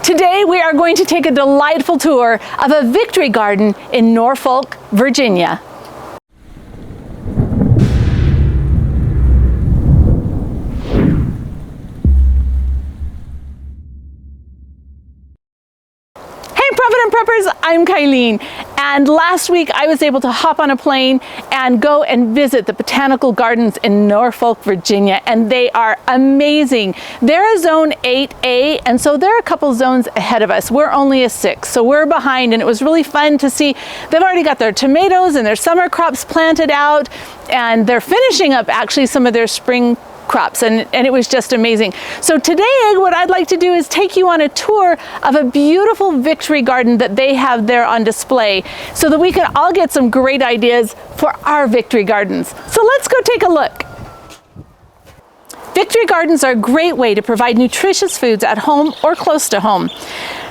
Today we are going to take a delightful tour of a victory garden in Norfolk, Virginia. Preppers, I'm Kylene, and last week I was able to hop on a plane and go and visit the Botanical Gardens in Norfolk, Virginia, and they are amazing. They're a zone 8A, and so they're a couple zones ahead of us. We're only a 6, so we're behind, and it was really fun to see. They've already got their tomatoes and their summer crops planted out, and they're finishing up actually some of their spring crops, and it was just amazing. So today what I'd like to do is take you on a tour of a beautiful victory garden that they have there on display so that we can all get some great ideas for our victory gardens. So let's go take a look. Victory gardens are a great way to provide nutritious foods at home or close to home.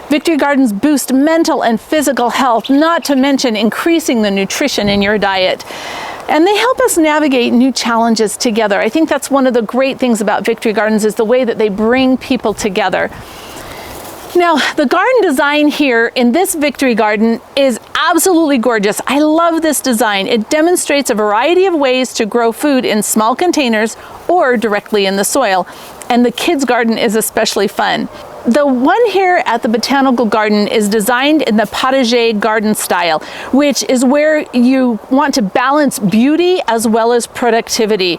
Victory gardens boost mental and physical health, not to mention increasing the nutrition in your diet. And they help us navigate new challenges together. I think that's one of the great things about victory gardens is the way that they bring people together. Now, the garden design here in this victory garden is absolutely gorgeous. I love this design. It demonstrates a variety of ways to grow food in small containers or directly in the soil. And the kids' garden is especially fun. The one here at the Botanical Garden is designed in the potager garden style, which is where you want to balance beauty as well as productivity.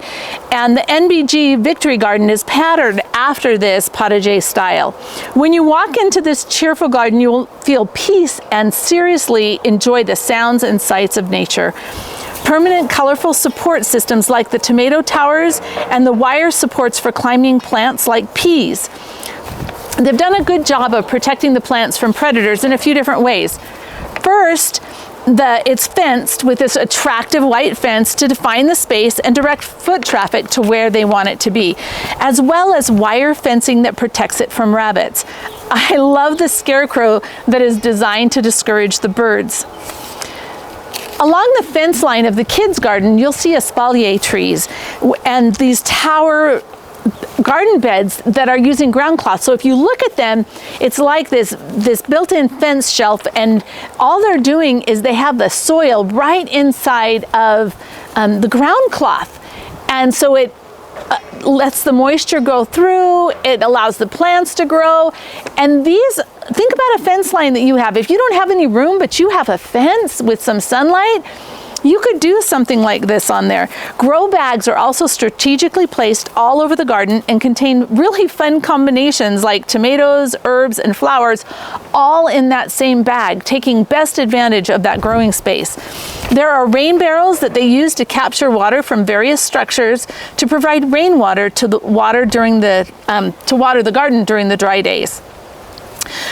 And the NBG Victory Garden is patterned after this potager style. When you walk into this cheerful garden, you will feel peace and seriously enjoy the sounds and sights of nature. Permanent colorful support systems like the tomato towers and the wire supports for climbing plants like peas. They've done a good job of protecting the plants from predators in a few different ways. First, it's fenced with this attractive white fence to define the space and direct foot traffic to where they want it to be, as well as wire fencing that protects it from rabbits. I love the scarecrow that is designed to discourage the birds. Along the fence line of the kids' garden, you'll see espalier trees and these tower garden beds that are using ground cloth. So if you look at them, it's like this built-in fence shelf, and all they're doing is they have the soil right inside of the ground cloth. And so it lets the moisture go through, it allows the plants to grow. And think about a fence line that you have. If you don't have any room, but you have a fence with some sunlight, you could do something like this on there. Grow bags are also strategically placed all over the garden and contain really fun combinations like tomatoes, herbs, and flowers, all in that same bag, taking best advantage of that growing space. There are rain barrels that they use to capture water from various structures to provide rainwater to water the garden during the dry days.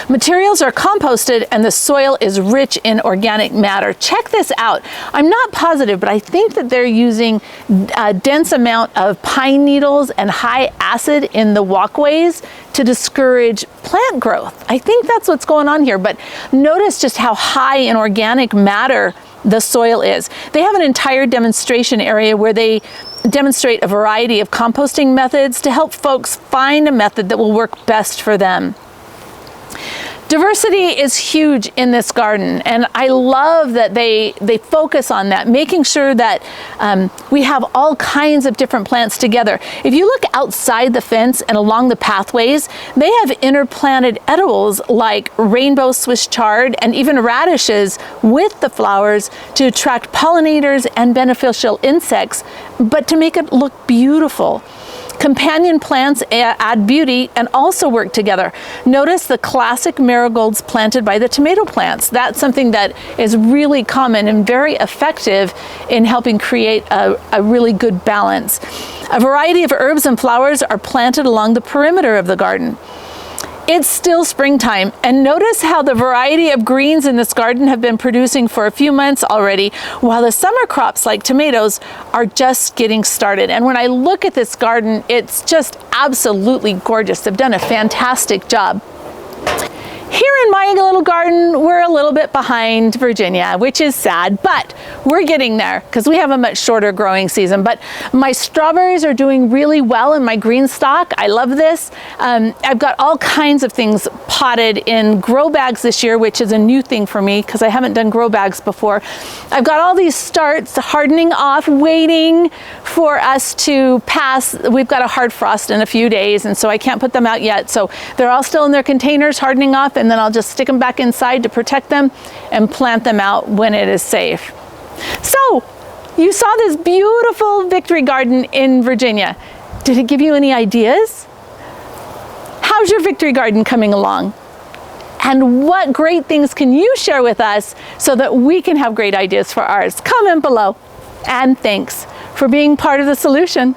Materials are composted and the soil is rich in organic matter. Check this out. I'm not positive, but I think that they're using a dense amount of pine needles and high acid in the walkways to discourage plant growth. I think that's what's going on here, but notice just how high in organic matter the soil is. They have an entire demonstration area where they demonstrate a variety of composting methods to help folks find a method that will work best for them. Diversity is huge in this garden, and I love that they focus on that, making sure that we have all kinds of different plants together. If you look outside the fence and along the pathways, they have interplanted edibles like rainbow Swiss chard and even radishes with the flowers to attract pollinators and beneficial insects, but to make it look beautiful. Companion plants add beauty and also work together. Notice the classic marigolds planted by the tomato plants. That's something that is really common and very effective in helping create a really good balance. A variety of herbs and flowers are planted along the perimeter of the garden. It's still springtime, and notice how the variety of greens in this garden have been producing for a few months already, while the summer crops like tomatoes are just getting started. And when I look at this garden, it's just absolutely gorgeous. They've done a fantastic job. Here in my little garden, we're a little bit behind Virginia, which is sad, but we're getting there because we have a much shorter growing season. But my strawberries are doing really well in my green stock. I love this. I've got all kinds of things potted in grow bags this year, which is a new thing for me because I haven't done grow bags before. I've got all these starts hardening off, waiting for us to pass. We've got a hard frost in a few days, and so I can't put them out yet. So they're all still in their containers hardening off, and then I'll just stick them back inside to protect them and plant them out when it is safe. So you saw this beautiful victory garden in Virginia. Did it give you any ideas? How's your victory garden coming along? And what great things can you share with us so that we can have great ideas for ours? Comment below. And thanks for being part of the solution.